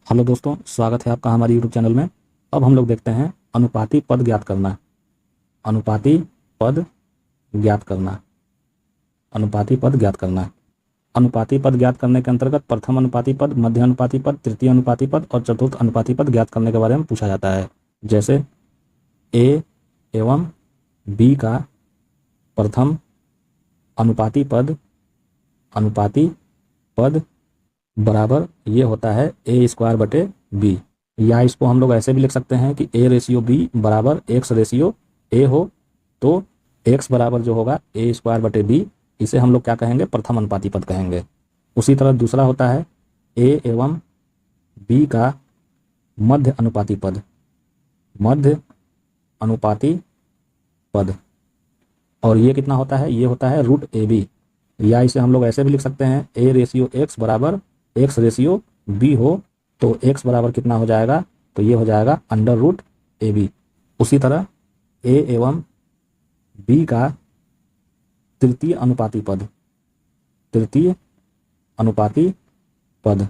Hello दोस्तों, स्वागत है आपका हमारे यूट्यूब चैनल में। अब हम लोग देखते हैं अनुपाती पद ज्ञात करना। अनुपाती पद ज्ञात करना। अनुपाती पद ज्ञात करना। अनुपाती पद ज्ञात करने के अंतर्गत प्रथम अनुपाती पद, मध्य अनुपाती पद, तृतीय अनुपाती पद और चतुर्थ अनुपाती पद ज्ञात करने के बारे में पूछा जाता है। जैसे ए एवं बी का प्रथम अनुपाती पद बराबर ये होता है ए स्क्वायर बटे बी। या इसको हम लोग ऐसे भी लिख सकते हैं कि ए रेशियो बी बराबर एक्स रेशियो ए हो, तो एक्स बराबर जो होगा ए स्क्वायर बटे बी, इसे हम लोग क्या कहेंगे, प्रथम अनुपाती पद कहेंगे। उसी तरह दूसरा होता है ए एवं बी का मध्य अनुपाती पद। मध्य अनुपाती पद, और ये कितना होता है, ये होता है रूट ए बी। या इसे हम लोग ऐसे भी लिख सकते हैं ए रेशियो एक्स बराबर एक्स रेशियो बी हो, तो एक्स बराबर कितना हो जाएगा, तो ये हो जाएगा अंडर रूट ए बी। उसी तरह ए एवं बी का तृतीय अनुपाती पद। तृतीय अनुपाती पद,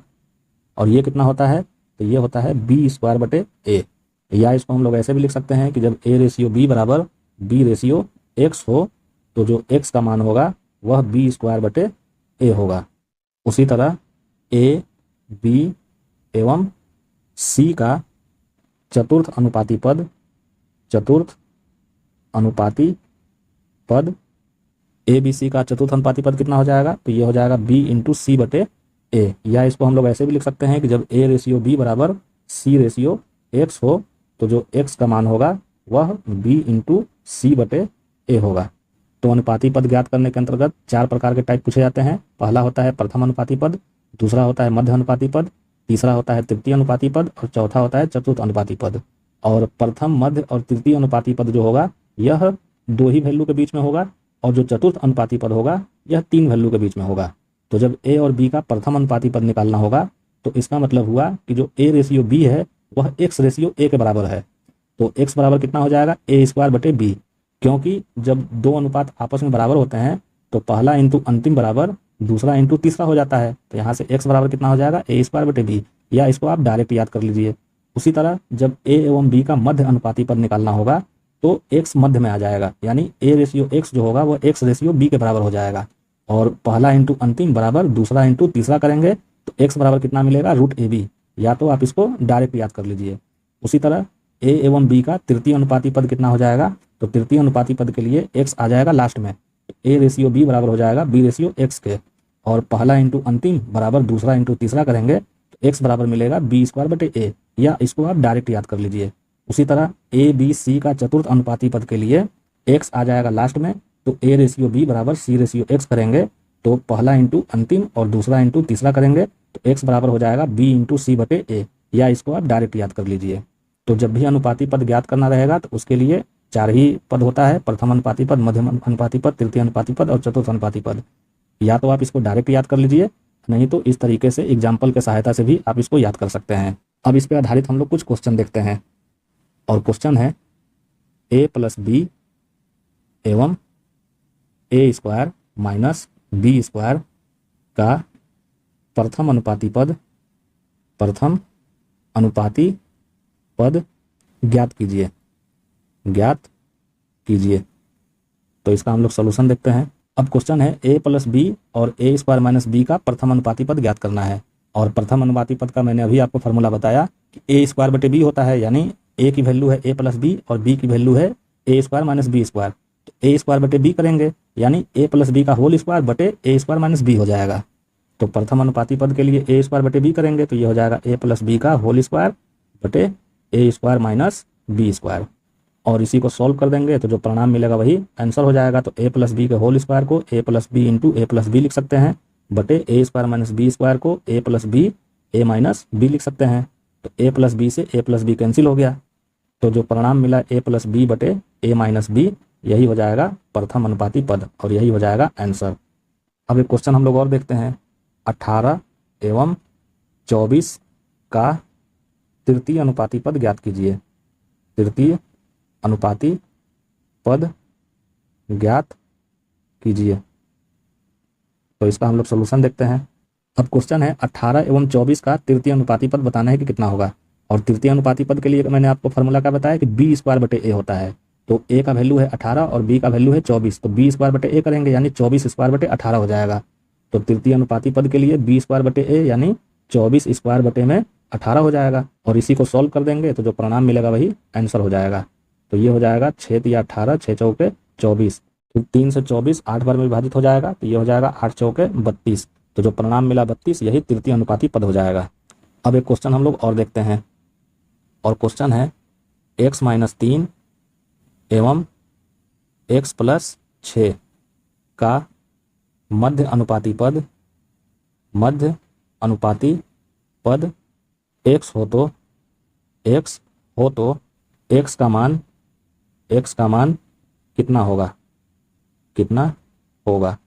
और ये कितना होता है, तो ये होता है बी स्क्वायर बटे ए। या इसको हम लोग ऐसे भी लिख सकते हैं कि जब ए रेशियो बी बराबर बी रेशियो एक्स हो, तो जो एक्स का मान होगा वह बी स्क्वायर बटे ए होगा। उसी तरह ए बी एवं सी का चतुर्थ अनुपाती पद। चतुर्थ अनुपाती पद, ए बी सी का चतुर्थ अनुपाती पद कितना हो जाएगा, तो ये हो जाएगा बी इंटू सी बटे ए। या इसको हम लोग ऐसे भी लिख सकते हैं कि जब ए रेशियो बी बराबर सी रेशियो एक्स हो, तो जो एक्स का मान होगा वह बी इंटू सी बटे ए होगा। तो अनुपाती पद ज्ञात करने के अंतर्गत चार प्रकार के टाइप पूछे जाते हैं। पहला होता है प्रथम अनुपाती पद, दूसरा होता है मध्य अनुपाती पद, तीसरा होता है तृतीय अनुपाती पद और चौथा होता है चतुर्थ अनुपाती पद। और प्रथम, मध्य और तृतीय अनुपाती पद जो होगा यह दो ही वैल्यू के बीच में होगा, और जो चतुर्थ अनुपाती पद होगा यह तीन वैल्यू के बीच में होगा। तो जब ए और बी का प्रथम अनुपाती पद निकालना होगा, तो इसका मतलब हुआ कि जो ए रेशियो बी है वह एक्स रेशियो ए के बराबर है। तो एक्स बराबर कितना हो जाएगा, ए स्क्वायर बटे बी। क्योंकि जब दो अनुपात आपस में बराबर होते हैं तो पहला इंटू अंतिम बराबर दूसरा इंटू तीसरा हो जाता है। तो यहाँ से x बराबर कितना हो जाएगा, ए स्क्वायर बटे बी। या इसको आप डायरेक्ट याद कर लीजिए। उसी तरह जब a एवं b का मध्य अनुपाती पद निकालना होगा, तो x मध्य में आ जाएगा, यानी a रेशियो x जो होगा वह x रेशियो b के बराबर हो जाएगा। और पहला इंटू अंतिम बराबर दूसरा इंटू तीसरा करेंगे तो x बराबर कितना मिलेगा, रूट ए बी। या तो आप इसको डायरेक्ट याद कर लीजिए। उसी तरह a एवं b का तृतीय अनुपाती पद कितना हो जाएगा, तो तृतीय अनुपाती पद के लिए x आ जाएगा लास्ट में। ए रेशियो बी बराबर हो जाएगा बी रेशियो एक्स के, और पहला इंटू अंतिम बराबर दूसरा इंटू तीसरा करेंगे तो एक्स बराबर मिलेगा बी स्क्वायर बटे ए। या इसको आप डायरेक्ट याद कर लीजिए। उसी तरह ए बी सी का चतुर्थ अनुपाती पद के लिए एक्स आ जाएगा लास्ट में, तो ए रेशियो बी बराबर सी रेशियो एक्स करेंगे, तो पहला इंटू अंतिम और दूसरा इंटू तीसरा करेंगे तो एक्स बराबर हो जाएगा बी इंटू सी बटे ए। या इसको आप डायरेक्ट याद कर लीजिए। तो जब भी अनुपाती पद ज्ञात करना रहेगा तो उसके लिए चार ही पद होता है, प्रथम अनुपाती पद, मध्यम अनुपाती पद, तृतीय अनुपाती पद और चतुर्थ अनुपाती पद। या तो आप इसको डायरेक्ट याद कर लीजिए, नहीं तो इस तरीके से एग्जाम्पल के सहायता से भी आप इसको याद कर सकते हैं। अब इस पर आधारित हम लोग कुछ क्वेश्चन देखते हैं। और क्वेश्चन है ए प्लस बी एवं ए स्क्वायर माइनस बी स्क्वायर का प्रथम अनुपाती पद ज्ञात कीजिए। ज्ञात कीजिए। तो इसका हम लोग सोल्यूशन देखते हैं। अब क्वेश्चन है ए प्लस बी और ए स्क्वायर माइनस बी का प्रथम अनुपाती पद ज्ञात करना है। और प्रथम अनुपाती पद का मैंने अभी आपको फॉर्मूला बताया कि ए स्क्वायर बटे बी होता है, यानी ए की वैल्यू है ए प्लस बी और बी की वैल्यू है ए स्क्वायर माइनस बी स्क्वायर। तो ए स्क्वायर बटे बी करेंगे, यानी ए प्लस बी का होल स्क्वायर बटे ए स्क्वायर माइनस बी हो जाएगा। तो प्रथम अनुपाती पद के लिए ए स्क्वायर बटे बी करेंगे तो ये हो जाएगा ए प्लस बी का होल स्क्वायर बटे ए स्क्वायर माइनस बी स्क्वायर। और इसी को सॉल्व कर देंगे तो जो परिणाम मिलेगा वही आंसर हो जाएगा। तो ए प्लस बी के होल स्क्वायर को ए प्लस बी इंटू ए प्लस बी लिख सकते हैं, बटे ए स्क्वायर माइनस बी स्क्वायर को ए प्लस बी ए माइनस बी लिख सकते हैं। तो ए प्लस बी से ए प्लस बी कैंसिल हो गया, तो जो परिणाम मिला ए प्लस बी बटे ए माइनस बी, यही हो जाएगा प्रथम अनुपाती पद और यही हो जाएगा आंसर। अब एक क्वेश्चन हम लोग और देखते हैं। 18 एवं 24 का तृतीय अनुपाती पद ज्ञात कीजिए। तृतीय अनुपाती पद ज्ञात कीजिए। तो इसका हम लोग सोल्यूशन देखते हैं। अब क्वेश्चन है 18 एवं 24 का तृतीय अनुपाती पद बताना है कि कितना होगा। और तृतीय अनुपाती पद के लिए मैंने आपको फॉर्मूला क्या बताया कि बी स्क्वायर बटे ए होता है। तो ए का वैल्यू है 18 और बी का वैल्यू है 24, तो बी स्क्वायर बटे ए करेंगे यानी 24 स्क्वायर बटे 18 हो जाएगा। तो तृतीय अनुपाती पद के लिए बी स्क्वायर बटे ए यानी 24 स्क्वायर बटे में 18 हो जाएगा। और इसी को सॉल्व कर देंगे तो जो परिणाम मिलेगा वही आंसर हो जाएगा। तो ये हो जाएगा 6 या 18, 6 चौके 24, तो 3 से 24 8 बार में विभाजित हो जाएगा, तो ये हो जाएगा 8 चौके 32। तो जो परिणाम मिला 32, यही तृतीय अनुपाती पद हो जाएगा। अब एक क्वेश्चन हम लोग और देखते हैं, और क्वेश्चन है x-3 एवं x+6 का मध्य अनुपाती पद x हो तो x का मान कितना होगा।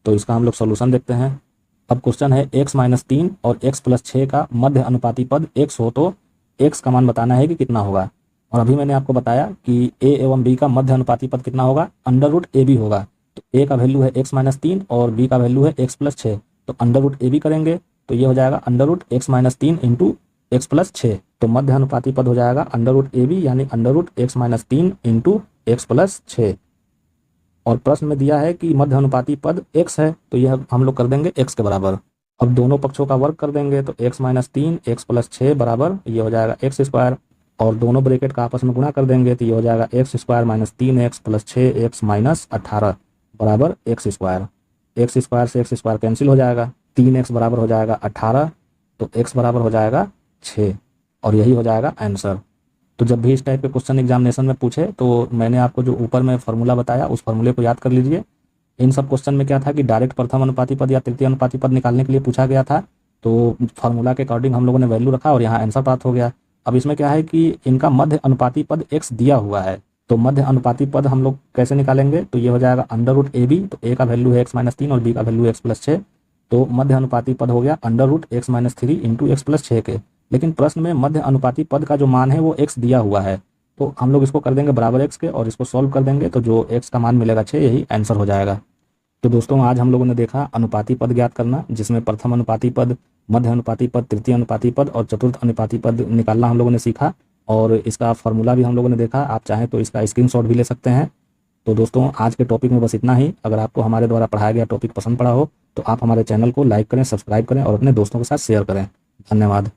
तो इसका हम लोग सॉल्यूशन देखते हैं। अब क्वेश्चन है x-3 और x+6 का मध्य अनुपाती पद x हो तो x का मान बताना है कि कितना होगा। और अभी मैंने आपको बताया कि a एवं b का मध्य अनुपाती पद कितना होगा, √ab होगा। तो a का वैल्यू है x-3 और b का वैल्यू है x+6, तो √ab करेंगे तो ये हो जाएगा √x-3 इंटू x+6। तो मध्य अनुपाती पद हो जाएगा √ab यानी √x-3 इंटू x+6। और प्रश्न में दिया है कि मध्य अनुपाती पद x है, तो यह हम लोग कर देंगे x के बराबर। अब दोनों पक्षों का वर्ग कर देंगे तो x-3 x+6 बराबर ये हो जाएगा x स्क्वायर, और दोनों ब्रैकेट का आपस में गुणा कर देंगे तो ये हो जाएगा x square minus 3x plus 6x minus 18 बराबर x स्क्वायर। x स्क्वायर से x स्क्वायर कैंसिल हो जाएगा, 3x बराबर हो जाएगा 18, तो x बराबर हो जाएगा 6, और यही हो जाएगा आंसर। तो जब भी इस टाइप के क्वेश्चन एग्जामिनेशन में पूछे तो मैंने आपको जो ऊपर में फार्मूला बताया उस फार्मूले को याद कर लीजिए। इन सब क्वेश्चन में क्या था कि डायरेक्ट प्रथम अनुपाती पद या तृतीय अनुपाती पद निकालने के लिए पूछा गया था, तो फार्मूला के अकॉर्डिंग हम लोगों ने वैल्यू रखा और यहाँ आंसर प्राप्त हो गया। अब इसमें क्या है कि इनका मध्य अनुपाती पद x दिया हुआ है, तो मध्य अनुपाती पद हम लोग कैसे निकालेंगे, तो ये हो जाएगा √ab, तो a का वैल्यू है x-3 और b का वैल्यू है x+6, तो मध्य अनुपाती पद हो गया √x-3 इंटू x+6 के। लेकिन प्रश्न में मध्य अनुपाती पद का जो मान है वो x दिया हुआ है, तो हम लोग इसको कर देंगे बराबर x के और इसको सॉल्व कर देंगे तो जो x का मान मिलेगा 6, यही आंसर हो जाएगा। तो दोस्तों आज हम लोगों ने देखा अनुपाती पद ज्ञात करना, जिसमें प्रथम अनुपाती पद, मध्य अनुपाती पद, तृतीय अनुपाती पद और चतुर्थ अनुपाती पद निकालना हम लोगों ने सीखा, और इसका फार्मूला भी हम लोगों ने देखा। आप चाहें तो इसका स्क्रीनशॉट भी ले सकते हैं। तो दोस्तों आज के टॉपिक में बस इतना ही। अगर आपको हमारे द्वारा पढ़ाया गया टॉपिक पसंद पड़ा हो तो आप हमारे चैनल को लाइक करें, सब्सक्राइब करें और अपने दोस्तों के साथ शेयर करें। धन्यवाद।